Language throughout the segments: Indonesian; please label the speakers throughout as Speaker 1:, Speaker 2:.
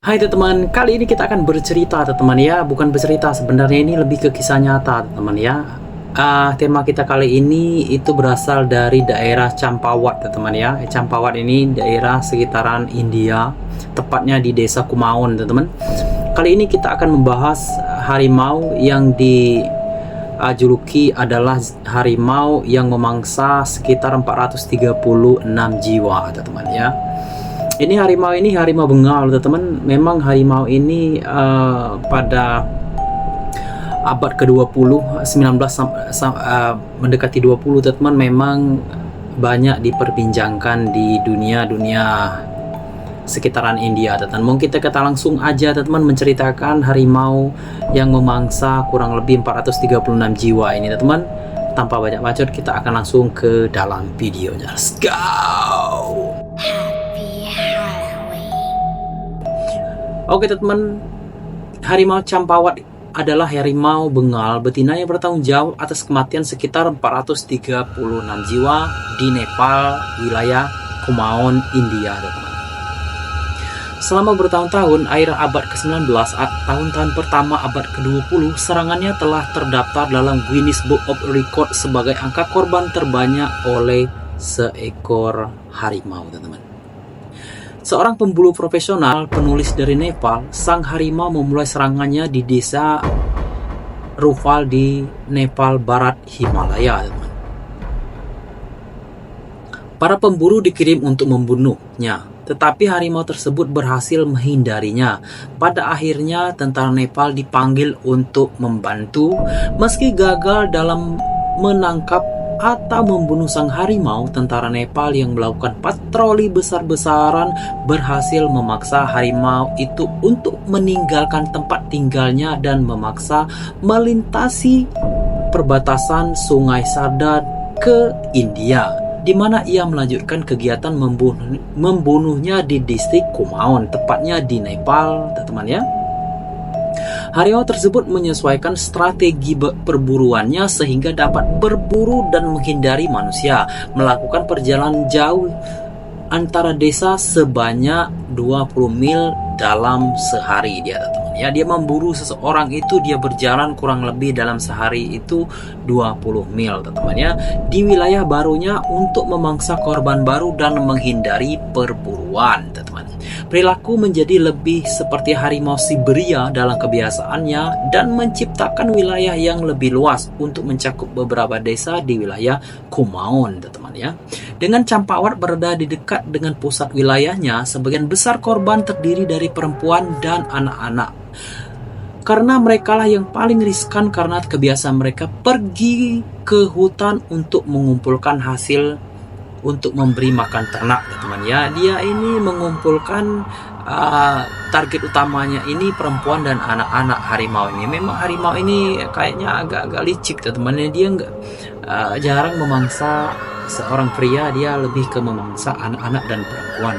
Speaker 1: Hai teman-teman, kali ini kita akan bercerita teman-teman ya. Bukan bercerita, sebenarnya ini lebih ke kisah nyata teman-teman ya. Tema kita kali ini itu berasal dari daerah Champawat teman-teman ya. Champawat ini daerah sekitaran India, tepatnya di desa Kumaon teman-teman. Kali ini kita akan membahas harimau yang dijuluki adalah harimau yang memangsa sekitar 436 jiwa teman-teman ya. Ini harimau Bengal teman-teman. Memang harimau ini pada abad ke-20, 19 mendekati 20 teman-teman, memang banyak diperbincangkan di dunia sekitaran India teman-teman. Mungkin kita langsung aja teman-teman menceritakan harimau yang memangsa kurang lebih 436 jiwa ini teman-teman. Tanpa banyak bacot, kita akan langsung ke dalam videonya. Let's go. Oke teman-teman, harimau Champawat adalah harimau Bengal betina yang bertanggung jawab atas kematian sekitar 436 jiwa di Nepal, wilayah Kumaon, India teman-teman. Selama bertahun-tahun, akhir abad ke-19, tahun-tahun pertama abad ke-20, serangannya telah terdaftar dalam Guinness Book of Record sebagai angka korban terbanyak oleh seekor harimau teman-teman. Seorang pemburu profesional, penulis dari Nepal, sang harimau memulai serangannya di desa Rufal di Nepal Barat Himalaya. Para pemburu dikirim untuk membunuhnya, tetapi harimau tersebut berhasil menghindarinya. Pada akhirnya, tentara Nepal dipanggil untuk membantu. Meski gagal dalam menangkap atau membunuh sang harimau, tentara Nepal yang melakukan patroli besar-besaran berhasil memaksa harimau itu untuk meninggalkan tempat tinggalnya dan memaksa melintasi perbatasan Sungai Sardar ke India, di mana ia melanjutkan kegiatan membunuhnya di distrik Kumaon, tepatnya di Nepal, teman-teman ya. Harimau tersebut menyesuaikan strategi perburuannya sehingga dapat berburu dan menghindari manusia, melakukan perjalanan jauh antara desa sebanyak 20 mil dalam sehari dia teman-teman ya. Dia memburu seseorang itu, dia berjalan kurang lebih dalam sehari itu 20 mil teman-teman ya, di wilayah barunya untuk memangsa korban baru dan menghindari perburuan teman-teman. Perilaku menjadi lebih seperti harimau Siberia dalam kebiasaannya dan menciptakan wilayah yang lebih luas untuk mencakup beberapa desa di wilayah Kumaon teman-teman ya. Dengan Champawat berada di dekat dengan pusat wilayahnya, sebagian besar korban terdiri dari perempuan dan anak-anak. Karena merekalah yang paling riskan karena kebiasaan mereka pergi ke hutan untuk mengumpulkan hasil untuk memberi makan ternak teman-teman ya. Dia ini mengumpulkan target utamanya ini perempuan dan anak-anak harimau ini. Memang harimau ini kayaknya agak-agak licik teman-teman. Dia jarang memangsa seorang pria, dia lebih ke memangsa anak-anak dan perempuan.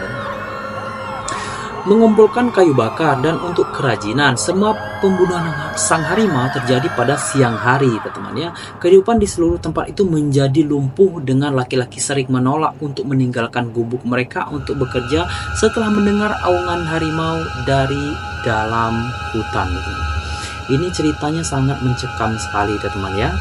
Speaker 1: Mengumpulkan kayu bakar dan untuk kerajinan. Semua pembunuhan sang harimau terjadi pada siang hari teman-teman ya. Kehidupan di seluruh tempat itu menjadi lumpuh dengan laki-laki sering menolak untuk meninggalkan gubuk mereka untuk bekerja setelah mendengar aungan harimau dari dalam hutan. Ini ceritanya sangat mencekam sekali teman-teman ya.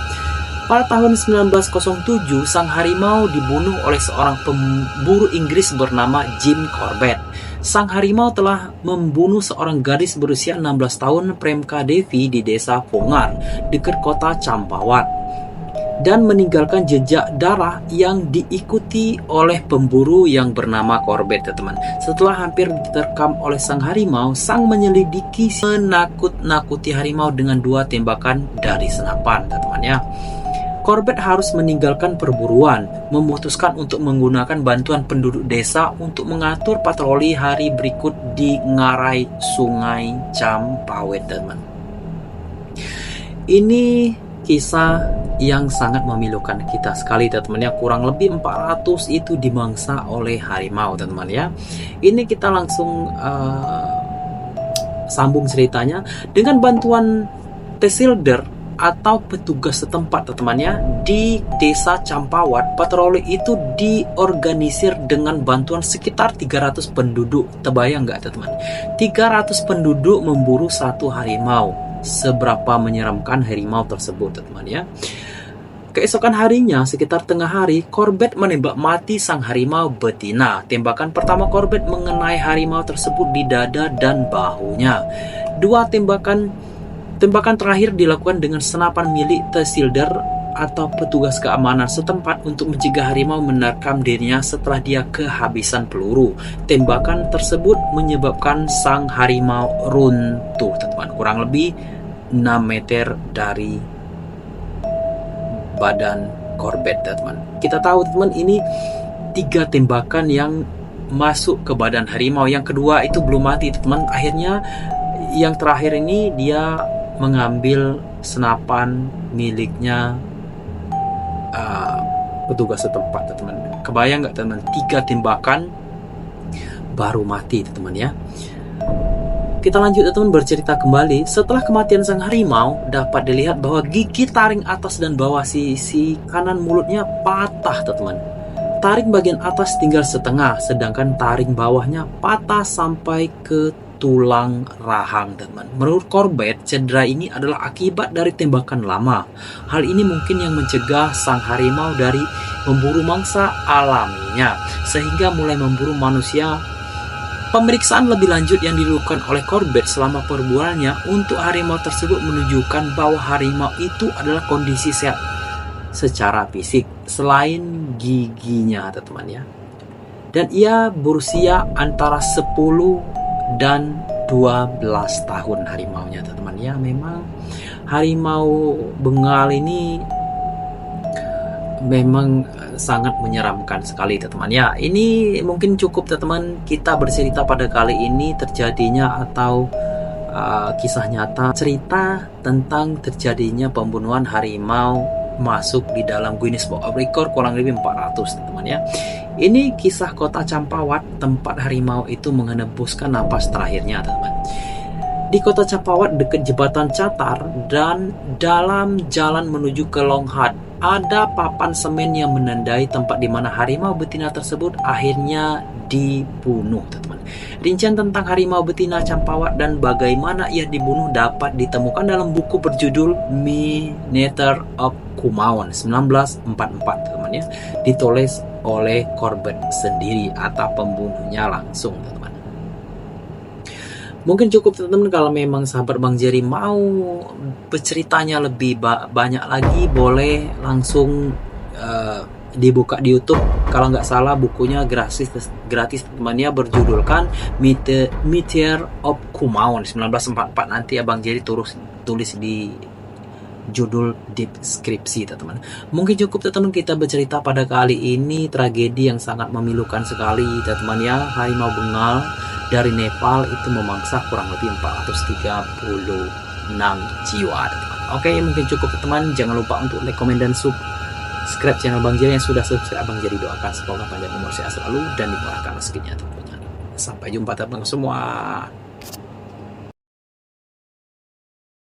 Speaker 1: Pada tahun 1907, sang harimau dibunuh oleh seorang pemburu Inggris bernama Jim Corbett. Sang harimau telah membunuh seorang gadis berusia 16 tahun, Premka Devi, di desa Pongar, dekat kota Champawat, dan meninggalkan jejak darah yang diikuti oleh pemburu yang bernama Corbett teman-teman. Setelah hampir diterkam oleh sang harimau, sang menyelidiki menakut-nakuti harimau dengan 2 tembakan dari senapan teman-teman ya. Corbett harus meninggalkan perburuan, memutuskan untuk menggunakan bantuan penduduk desa untuk mengatur patroli hari berikut di ngarai Sungai Champawat teman. Ini kisah yang sangat memilukan kita sekali teman-teman ya. Kurang lebih 400 itu dimangsa oleh harimau teman-teman ya. Ini kita langsung sambung ceritanya dengan bantuan Tehsilder. atau petugas setempat teman-teman di desa Campawat. Patroli itu diorganisir dengan bantuan sekitar 300 penduduk. Terbayang nggak teman-teman? 300 penduduk memburu satu harimau. Seberapa menyeramkan harimau tersebut teman-teman ya. Keesokan harinya, sekitar tengah hari, Corbett menembak mati sang harimau betina. Tembakan pertama Corbett mengenai harimau tersebut di dada dan bahunya. Dua tembakan terakhir dilakukan dengan senapan milik Tehsilder atau petugas keamanan setempat untuk mencegah harimau menerkam dirinya setelah dia kehabisan peluru. Tembakan tersebut menyebabkan sang harimau runtuh, teman-teman. Kurang lebih 6 meter dari badan Corbett, teman. Kita tahu teman, ini 3 tembakan yang masuk ke badan harimau. Yang kedua itu belum mati teman. Akhirnya yang terakhir ini dia mengambil senapan miliknya petugas setempat teman. Kebayang nggak teman? 3 tembakan baru mati teman ya. Kita lanjut teman bercerita kembali. Setelah kematian sang harimau, dapat dilihat bahwa gigi taring atas dan bawah sisi kanan mulutnya patah teman. Taring bagian atas tinggal setengah, sedangkan taring bawahnya patah sampai ke tulang rahang teman. Menurut Corbett, cedera ini adalah akibat dari tembakan lama. Hal ini mungkin yang mencegah sang harimau dari memburu mangsa alaminya, sehingga mulai memburu manusia. Pemeriksaan lebih lanjut yang dilakukan oleh Corbett selama perburuannya untuk harimau tersebut menunjukkan bahwa harimau itu adalah kondisi sehat secara fisik selain giginya teman ya. Dan ia berusia antara 10 dan 12 tahun harimaunya teman ya. Memang harimau Bengal ini memang sangat menyeramkan sekali teman ya. Ini mungkin cukup teman kita bercerita pada kali ini terjadinya atau kisah nyata cerita tentang terjadinya pembunuhan harimau masuk di dalam Guinness Book of Record kurang lebih 400 teman ya. Ini kisah kota Campawat, tempat harimau itu menghembuskan napas terakhirnya teman. Di kota Campawat dekat jembatan Catar dan dalam jalan menuju ke Longhat, ada papan semen yang menandai tempat di mana harimau betina tersebut akhirnya dibunuh, teman-teman. Rincian tentang harimau betina Campawat dan bagaimana ia dibunuh dapat ditemukan dalam buku berjudul Miniature of Kumaon 1944, teman ya. Ditulis oleh Corbett sendiri atau pembunuhnya langsung, teman-teman. Mungkin cukup teman-teman. Kalau memang sahabat Bang Jerry mau berceritanya lebih banyak lagi, boleh langsung dibuka di YouTube. Kalau nggak salah bukunya gratis teman ya, berjudulkan Miniature of Kumaon 1944. Nanti Abang Jerry tulis di judul deskripsi, teman-teman. Mungkin cukup teman-teman kita bercerita pada kali ini, tragedi yang sangat memilukan sekali, teman-teman ya. Harimau Bengal dari Nepal itu memangsa kurang lebih 436 jiwa, teman. Oke, mungkin cukup teman. Jangan lupa untuk like, komen, dan subscribe channel Bang Jerry. Yang sudah subscribe Bang Jerry doakan semoga panjang umur sehat selalu dan dimurahkan rezekinya tentunya. Sampai jumpa teman semua.